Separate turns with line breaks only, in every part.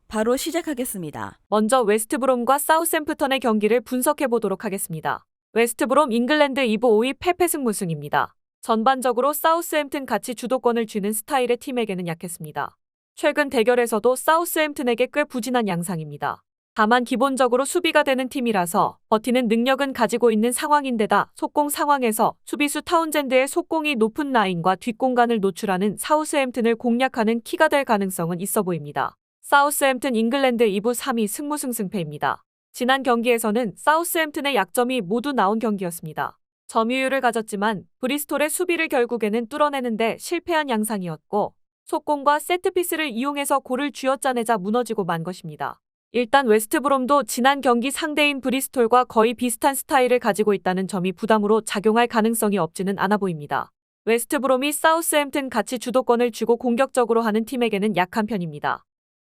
바로 시작하겠습니다.
먼저 웨스트브롬과 사우샘프턴의 경기를 분석해 보도록 하겠습니다. 웨스트브롬 잉글랜드 2부 5위 패패 승무승입니다. 전반적으로 사우스햄튼 같이 주도권을 쥐는 스타일의 팀에게는 약했습니다. 최근 대결에서도 사우스햄튼에게 꽤 부진한 양상입니다. 다만 기본적으로 수비가 되는 팀이라서 버티는 능력은 가지고 있는 상황인데다 속공 상황에서 수비수 타운젠드의 속공이 높은 라인과 뒷공간을 노출하는 사우스햄튼을 공략하는 키가 될 가능성은 있어 보입니다. 사우스햄튼 잉글랜드 2부 3위 승무승승패입니다. 지난 경기에서는 사우스햄튼의 약점이 모두 나온 경기였습니다. 점유율을 가졌지만 브리스톨의 수비를 결국에는 뚫어내는데 실패한 양상이었고 속공과 세트피스를 이용해서 골을 쥐어짜내자 무너지고 만 것입니다. 일단 웨스트브롬도 지난 경기 상대인 브리스톨과 거의 비슷한 스타일을 가지고 있다는 점이 부담으로 작용할 가능성이 없지는 않아 보입니다. 웨스트브롬이 사우스햄튼 같이 주도권을 쥐고 공격적으로 하는 팀에게는 약한 편입니다.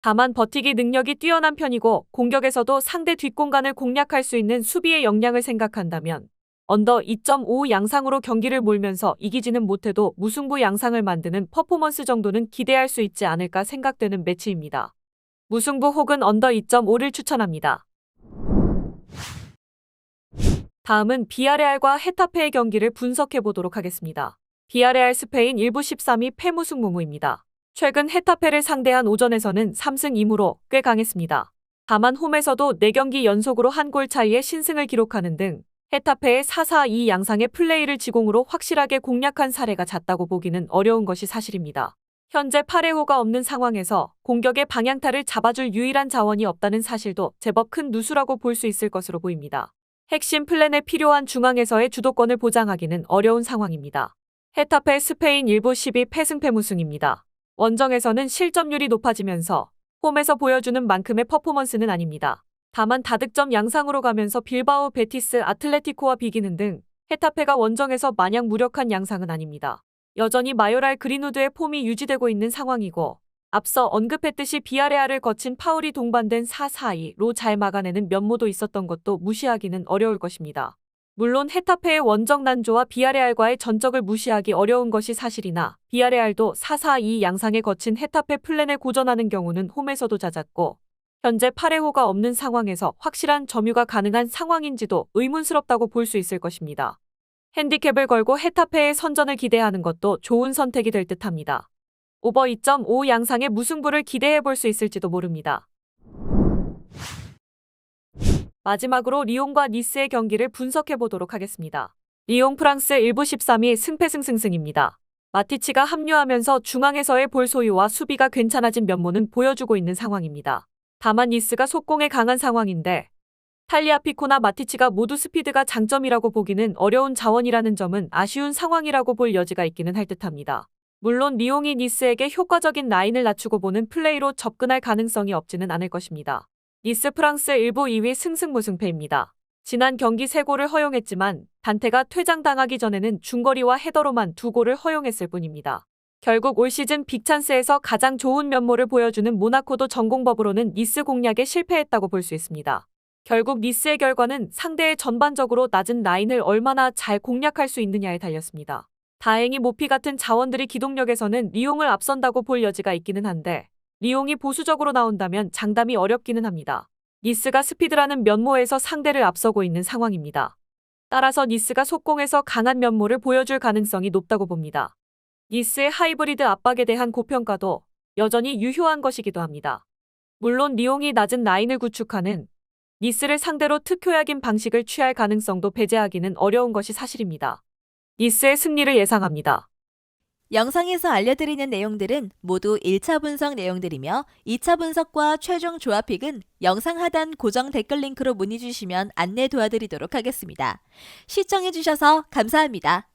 다만 버티기 능력이 뛰어난 편이고 공격에서도 상대 뒷공간을 공략할 수 있는 수비의 역량을 생각한다면 언더 2.5 양상으로 경기를 몰면서 이기지는 못해도 무승부 양상을 만드는 퍼포먼스 정도는 기대할 수 있지 않을까 생각되는 매치입니다. 무승부 혹은 언더 2.5를 추천합니다. 다음은 비아레알과 헤타페의 경기를 분석해 보도록 하겠습니다. 비아레알 스페인 1부 13위 패무승무무입니다. 최근 헤타페를 상대한 오전에서는 3승 2무로 꽤 강했습니다. 다만 홈에서도 4경기 연속으로 한 골 차이의 신승을 기록하는 등 헤타페의 4-4-2 양상의 플레이를 지공으로 확실하게 공략한 사례가 잦다고 보기는 어려운 것이 사실입니다. 현재 파레호가 없는 상황에서 공격의 방향타를 잡아줄 유일한 자원이 없다는 사실도 제법 큰 누수라고 볼 수 있을 것으로 보입니다. 핵심 플랜에 필요한 중앙에서의 주도권을 보장하기는 어려운 상황입니다. 헤타페 스페인 1부 12 패승패 무승입니다. 원정에서는 실점률이 높아지면서 홈에서 보여주는 만큼의 퍼포먼스는 아닙니다. 다만 다득점 양상으로 가면서 빌바오 베티스 아틀레티코와 비기는 등 헤타페가 원정에서 마냥 무력한 양상은 아닙니다. 여전히 마요랄 그린우드의 폼이 유지되고 있는 상황이고 앞서 언급했듯이 비아레알을 거친 파울이 동반된 4-4-2로 잘 막아내는 면모도 있었던 것도 무시하기는 어려울 것입니다. 물론 헤타페의 원정 난조와 비아레알과의 전적을 무시하기 어려운 것이 사실이나 비아레알도 4-4-2 양상에 거친 헤타페 플랜에 고전하는 경우는 홈에서도 잦았고 현재 파레호가 없는 상황에서 확실한 점유가 가능한 상황인지도 의문스럽다고 볼 수 있을 것입니다. 핸디캡을 걸고 헤타페의 선전을 기대하는 것도 좋은 선택이 될 듯합니다. 오버 2.5 양상의 무승부를 기대해 볼 수 있을지도 모릅니다. 마지막으로 리옹과 니스의 경기를 분석해 보도록 하겠습니다. 리옹 프랑스 1부 13위 승패승승승입니다. 마티치가 합류하면서 중앙에서의 볼 소유와 수비가 괜찮아진 면모는 보여주고 있는 상황입니다. 다만 니스가 속공에 강한 상황인데 탈리아피코나 마티치가 모두 스피드가 장점이라고 보기는 어려운 자원이라는 점은 아쉬운 상황이라고 볼 여지가 있기는 할 듯합니다. 물론 리옹이 니스에게 효과적인 라인을 낮추고 보는 플레이로 접근할 가능성이 없지는 않을 것입니다. 니스 프랑스 1부 2위 승승무승패입니다. 지난 경기 3골을 허용했지만 단테가 퇴장당하기 전에는 중거리와 헤더로만 2골을 허용했을 뿐입니다. 결국 올 시즌 빅찬스에서 가장 좋은 면모를 보여주는 모나코도 전공법으로는 니스 공략에 실패했다고 볼 수 있습니다. 결국 니스의 결과는 상대의 전반적으로 낮은 라인을 얼마나 잘 공략할 수 있느냐에 달렸습니다. 다행히 모피 같은 자원들이 기동력에서는 리옹을 앞선다고 볼 여지가 있기는 한데 리옹이 보수적으로 나온다면 장담이 어렵기는 합니다. 니스가 스피드라는 면모에서 상대를 앞서고 있는 상황입니다. 따라서 니스가 속공에서 강한 면모를 보여줄 가능성이 높다고 봅니다. 니스의 하이브리드 압박에 대한 고평가도 여전히 유효한 것이기도 합니다. 물론 리옹이 낮은 라인을 구축하는 니스를 상대로 특효약인 방식을 취할 가능성도 배제하기는 어려운 것이 사실입니다. 니스의 승리를 예상합니다.
영상에서 알려드리는 내용들은 모두 1차 분석 내용들이며 2차 분석과 최종 조합픽은 영상 하단 고정 댓글 링크로 문의 주시면 안내 도와드리도록 하겠습니다. 시청해주셔서 감사합니다.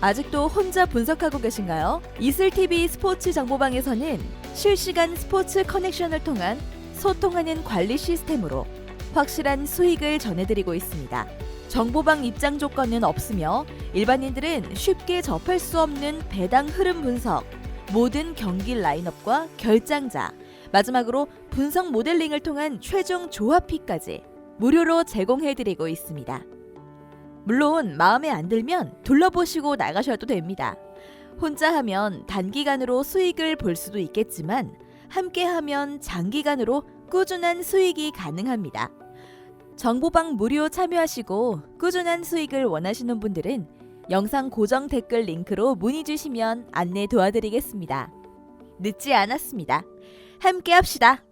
아직도 혼자 분석하고 계신가요? 이슬TV 스포츠 정보방에서는 실시간 스포츠 커넥션을 통한 소통하는 관리 시스템으로 확실한 수익을 전해드리고 있습니다. 정보방 입장 조건은 없으며 일반인들은 쉽게 접할 수 없는 배당 흐름 분석, 모든 경기 라인업과 결장자, 마지막으로 분석 모델링을 통한 최종 조합픽까지 무료로 제공해드리고 있습니다. 물론 마음에 안 들면 둘러보시고 나가셔도 됩니다. 혼자 하면 단기간으로 수익을 볼 수도 있겠지만 함께하면 장기간으로 꾸준한 수익이 가능합니다. 정보방 무료 참여하시고 꾸준한 수익을 원하시는 분들은 영상 고정 댓글 링크로 문의 주시면 안내 도와드리겠습니다. 늦지 않았습니다. 함께 합시다.